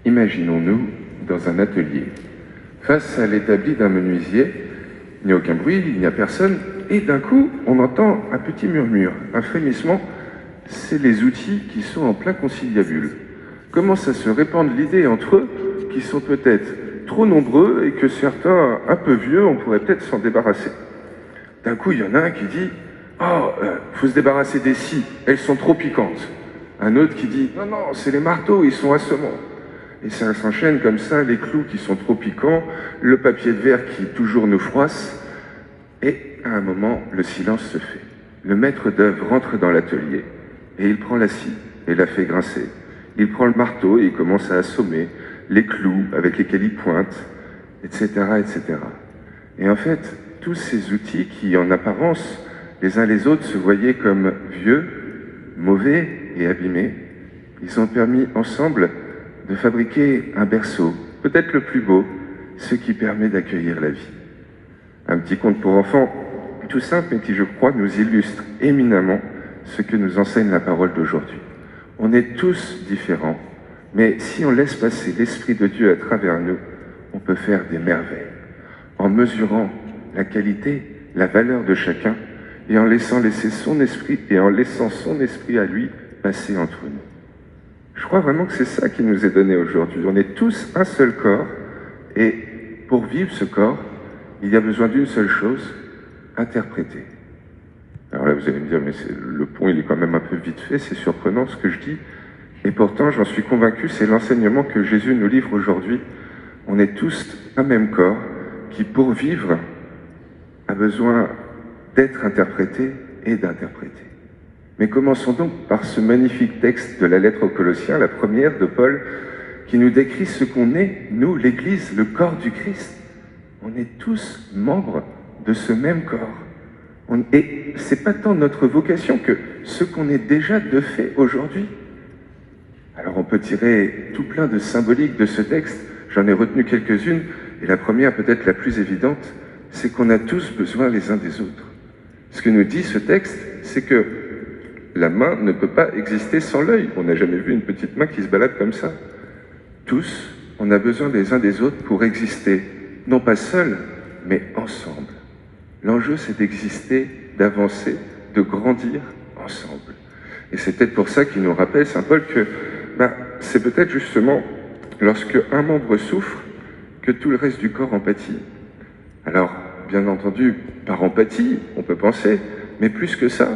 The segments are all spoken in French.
Imaginons-nous dans un atelier. Face à l'établi d'un menuisier, il n'y a aucun bruit, il n'y a personne, et d'un coup, on entend un petit murmure, un frémissement. C'est les outils qui sont en plein conciliabule. Commence à se répandre l'idée entre eux qu'ils sont peut-être trop nombreux et que certains, un peu vieux, on pourrait peut-être s'en débarrasser. D'un coup, il y en a un qui dit « Oh, faut se débarrasser des scies, elles sont trop piquantes. » Un autre qui dit « Non, non, c'est les marteaux, ils sont assommants. » Et ça s'enchaîne comme ça, les clous qui sont trop piquants, le papier de verre qui toujours nous froisse. Et à un moment, le silence se fait. Le maître d'œuvre rentre dans l'atelier et il prend la scie et la fait grincer. Il prend le marteau et il commence à assommer les clous avec lesquels il pointe, etc., etc. Et en fait, tous ces outils qui, en apparence, les uns les autres se voyaient comme vieux, mauvais et abîmés, ils ont permis ensemble de fabriquer un berceau, peut-être le plus beau, ce qui permet d'accueillir la vie. Un petit conte pour enfants, tout simple, mais qui, je crois, nous illustre éminemment ce que nous enseigne la parole d'aujourd'hui. On est tous différents, mais si on laisse passer l'Esprit de Dieu à travers nous, on peut faire des merveilles, en mesurant la qualité, la valeur de chacun, et en laissant son esprit à lui passer entre nous. Je crois vraiment que c'est ça qui nous est donné aujourd'hui. On est tous un seul corps, et pour vivre ce corps, il y a besoin d'une seule chose, interpréter. Alors là, vous allez me dire, mais le pont, il est quand même un peu vite fait, c'est surprenant ce que je dis. Et pourtant, j'en suis convaincu, c'est l'enseignement que Jésus nous livre aujourd'hui. On est tous un même corps qui, pour vivre, a besoin d'être interprété et d'interpréter. Mais commençons donc par ce magnifique texte de la lettre aux Colossiens, la première de Paul, qui nous décrit ce qu'on est, nous, l'Église, le corps du Christ. On est tous membres de ce même corps. Et c'est pas tant notre vocation que ce qu'on est déjà de fait aujourd'hui. Alors on peut tirer tout plein de symboliques de ce texte, j'en ai retenu quelques-unes, et la première, peut-être la plus évidente, c'est qu'on a tous besoin les uns des autres. Ce que nous dit ce texte, c'est que la main ne peut pas exister sans l'œil. On n'a jamais vu une petite main qui se balade comme ça. Tous, on a besoin les uns des autres pour exister, non pas seuls, mais ensemble. L'enjeu, c'est d'exister, d'avancer, de grandir ensemble. Et c'est peut-être pour ça qu'il nous rappelle, Saint Paul, que c'est peut-être justement lorsque un membre souffre que tout le reste du corps en pâtit. Alors, bien entendu, par empathie, on peut penser, mais plus que ça,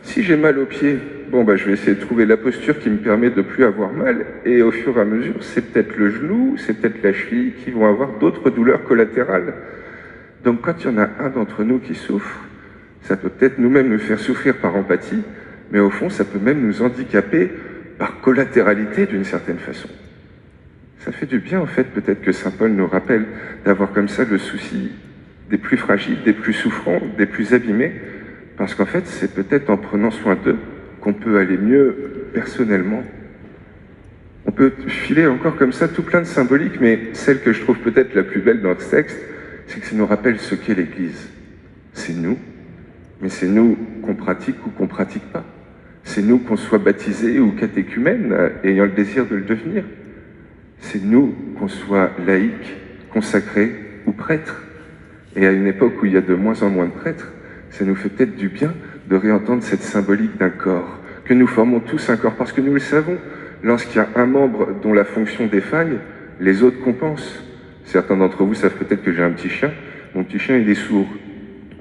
si j'ai mal aux pieds, je vais essayer de trouver la posture qui me permet de plus avoir mal, et au fur et à mesure, c'est peut-être le genou, c'est peut-être la cheville qui vont avoir d'autres douleurs collatérales. Donc quand il y en a un d'entre nous qui souffre, ça peut peut-être nous-mêmes nous faire souffrir par empathie, mais au fond, ça peut même nous handicaper par collatéralité d'une certaine façon. Ça fait du bien, en fait, peut-être que Saint Paul nous rappelle d'avoir comme ça le souci des plus fragiles, des plus souffrants, des plus abîmés, parce qu'en fait, c'est peut-être en prenant soin d'eux qu'on peut aller mieux personnellement. On peut filer encore comme ça tout plein de symboliques, mais celle que je trouve peut-être la plus belle dans ce texte, c'est que ça nous rappelle ce qu'est l'Église. C'est nous, mais c'est nous qu'on pratique ou qu'on pratique pas. C'est nous qu'on soit baptisés ou catéchumènes, ayant le désir de le devenir. C'est nous qu'on soit laïcs, consacrés ou prêtres. Et à une époque où il y a de moins en moins de prêtres, ça nous fait peut-être du bien de réentendre cette symbolique d'un corps, que nous formons tous un corps, parce que nous le savons, lorsqu'il y a un membre dont la fonction défaille, les autres compensent. Certains d'entre vous savent peut-être que j'ai un petit chien, mon petit chien il est sourd.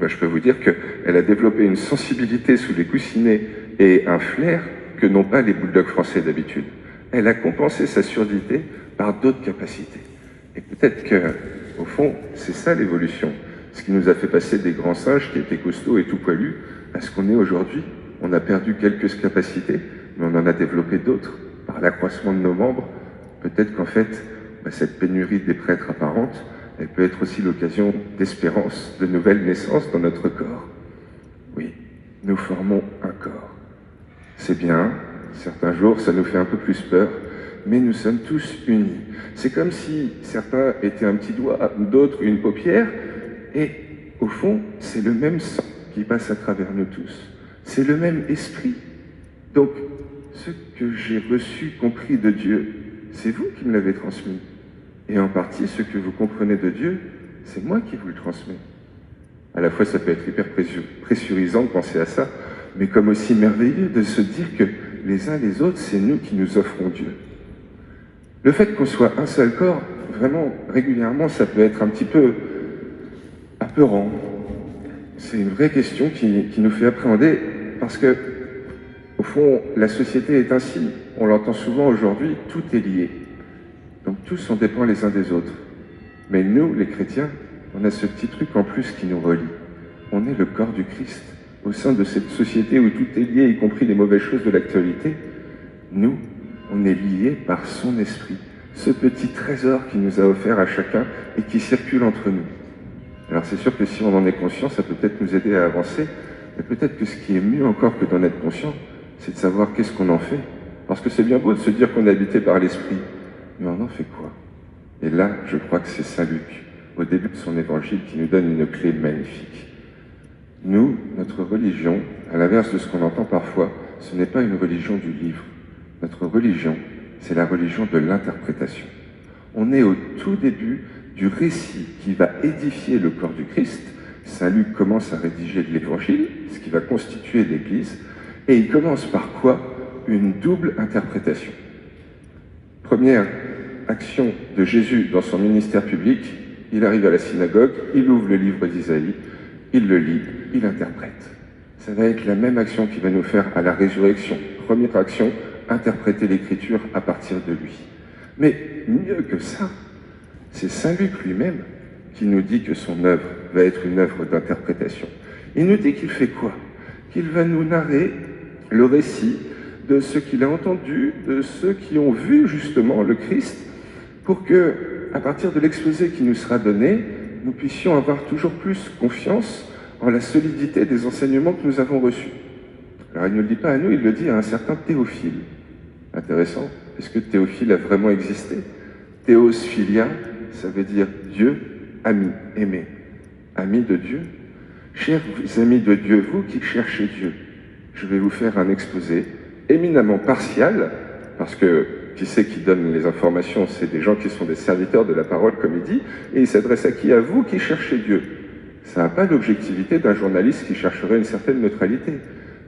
Je peux vous dire qu'elle a développé une sensibilité sous les coussinets et un flair que n'ont pas les bulldogs français d'habitude. Elle a compensé sa surdité par d'autres capacités. Et peut-être qu'au fond, c'est ça l'évolution. Ce qui nous a fait passer des grands singes qui étaient costauds et tout poilus à ce qu'on est aujourd'hui. On a perdu quelques capacités, mais on en a développé d'autres par l'accroissement de nos membres. Peut-être qu'en fait, cette pénurie des prêtres apparente, elle peut être aussi l'occasion d'espérance, de nouvelles naissances dans notre corps. Oui, nous formons un corps. C'est bien, certains jours ça nous fait un peu plus peur, mais nous sommes tous unis. C'est comme si certains étaient un petit doigt, d'autres une paupière, et au fond, c'est le même sang qui passe à travers nous tous. C'est le même esprit. Donc, ce que j'ai reçu, compris de Dieu, c'est vous qui me l'avez transmis. Et en partie, ce que vous comprenez de Dieu, c'est moi qui vous le transmets. À la fois, ça peut être hyper pressurisant de penser à ça, mais comme aussi merveilleux de se dire que les uns les autres, c'est nous qui nous offrons Dieu. Le fait qu'on soit un seul corps, vraiment, régulièrement, ça peut être un petit peu apeurant. C'est une vraie question qui nous fait appréhender, parce que, au fond, la société est ainsi. On l'entend souvent aujourd'hui, tout est lié. Donc tous, on dépend les uns des autres. Mais nous, les chrétiens, on a ce petit truc en plus qui nous relie. On est le corps du Christ. Au sein de cette société où tout est lié, y compris les mauvaises choses de l'actualité, nous, on est liés par son esprit. Ce petit trésor qu'il nous a offert à chacun et qui circule entre nous. Alors c'est sûr que si on en est conscient, ça peut peut-être nous aider à avancer, mais peut-être que ce qui est mieux encore que d'en être conscient, c'est de savoir qu'est-ce qu'on en fait. Parce que c'est bien beau de se dire qu'on est habité par l'esprit, mais on en fait quoi? Et là, je crois que c'est Saint Luc, au début de son évangile, qui nous donne une clé magnifique. Nous, notre religion, à l'inverse de ce qu'on entend parfois, ce n'est pas une religion du livre. Notre religion, c'est la religion de l'interprétation. On est au tout début du récit qui va édifier le corps du Christ. Saint Luc commence à rédiger de l'Évangile, ce qui va constituer l'Église, et il commence par quoi? Une double interprétation. Première action de Jésus dans son ministère public, il arrive à la synagogue, il ouvre le livre d'Isaïe, il le lit, il interprète. Ça va être la même action qu'il va nous faire à la résurrection. Première action, interpréter l'Écriture à partir de lui. Mais mieux que ça, c'est Saint Luc lui-même qui nous dit que son œuvre va être une œuvre d'interprétation. Il nous dit qu'il fait quoi? Qu'il va nous narrer le récit de ce qu'il a entendu, de ceux qui ont vu justement le Christ, pour que, à partir de l'exposé qui nous sera donné, nous puissions avoir toujours plus confiance en la solidité des enseignements que nous avons reçus. Alors il ne le dit pas à nous, il le dit à un certain Théophile. Intéressant. Est-ce que Théophile a vraiment existé? Théos philia, ça veut dire Dieu, ami, aimé. Ami de Dieu. Chers amis de Dieu, vous qui cherchez Dieu, je vais vous faire un exposé éminemment partial, parce que qui c'est qui donne les informations? C'est des gens qui sont des serviteurs de la parole, comme il dit, et il s'adresse à qui? À vous qui cherchez Dieu. Ça n'a pas l'objectivité d'un journaliste qui chercherait une certaine neutralité.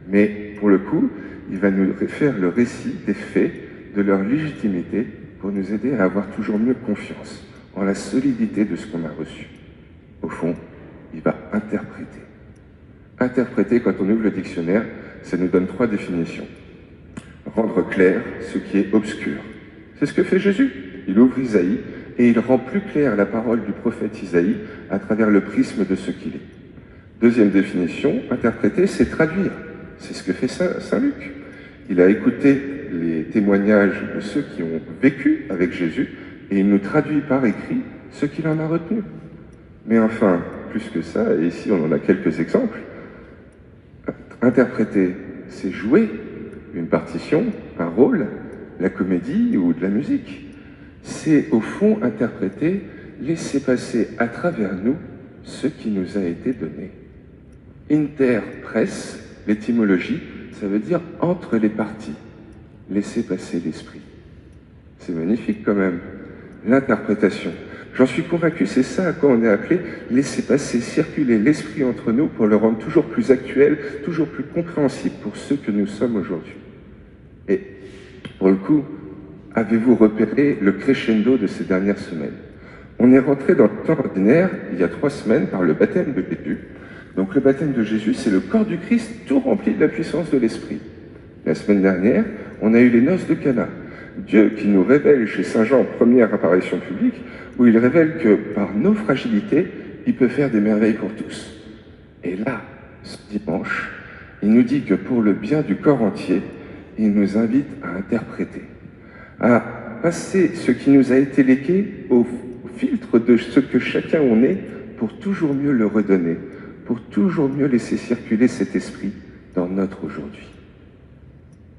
Mais pour le coup, il va nous faire le récit des faits, de leur légitimité, pour nous aider à avoir toujours mieux confiance en la solidité de ce qu'on a reçu. Au fond, il va interpréter. Interpréter, quand on ouvre le dictionnaire, ça nous donne 3 définitions. Rendre clair ce qui est obscur. C'est ce que fait Jésus. Il ouvre Isaïe et il rend plus claire la parole du prophète Isaïe à travers le prisme de ce qu'il est. Deuxième définition, interpréter, c'est traduire. C'est ce que fait Saint Luc. Il a écouté les témoignages de ceux qui ont vécu avec Jésus et il nous traduit par écrit ce qu'il en a retenu. Mais enfin, plus que ça, et ici on en a quelques exemples, interpréter, c'est jouer une partition, un rôle, la comédie ou de la musique. C'est au fond interpréter, laisser passer à travers nous ce qui nous a été donné. Interpres, l'étymologie, ça veut dire entre les parties, laisser passer l'esprit. C'est magnifique quand même, l'interprétation. J'en suis convaincu, c'est ça à quoi on est appelé, laisser passer, circuler l'esprit entre nous pour le rendre toujours plus actuel, toujours plus compréhensible pour ceux que nous sommes aujourd'hui. Et pour le coup, avez-vous repéré le crescendo de ces dernières semaines? On est rentré dans le temps ordinaire il y a 3 semaines par le baptême de Jésus. Donc le baptême de Jésus, c'est le corps du Christ tout rempli de la puissance de l'Esprit. La semaine dernière, on a eu les noces de Cana. Dieu qui nous révèle chez Saint Jean, première apparition publique, où il révèle que par nos fragilités, il peut faire des merveilles pour tous. Et là, ce dimanche, il nous dit que pour le bien du corps entier, il nous invite à interpréter, à passer ce qui nous a été légué au filtre de ce que chacun on est pour toujours mieux le redonner, pour toujours mieux laisser circuler cet esprit dans notre aujourd'hui.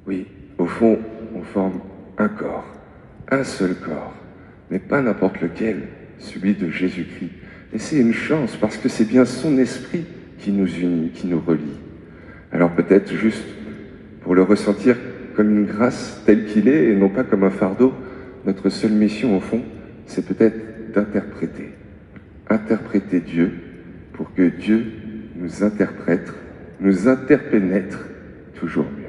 Oui, au fond, on forme un corps, un seul corps, mais pas n'importe lequel, celui de Jésus-Christ. Et c'est une chance, parce que c'est bien son esprit qui nous unit, qui nous relie. Alors peut-être juste pour le ressentir comme une grâce telle qu'il est, et non pas comme un fardeau, notre seule mission, au fond, c'est peut-être d'interpréter. Interpréter Dieu pour que Dieu nous interprète, nous interpénètre toujours mieux.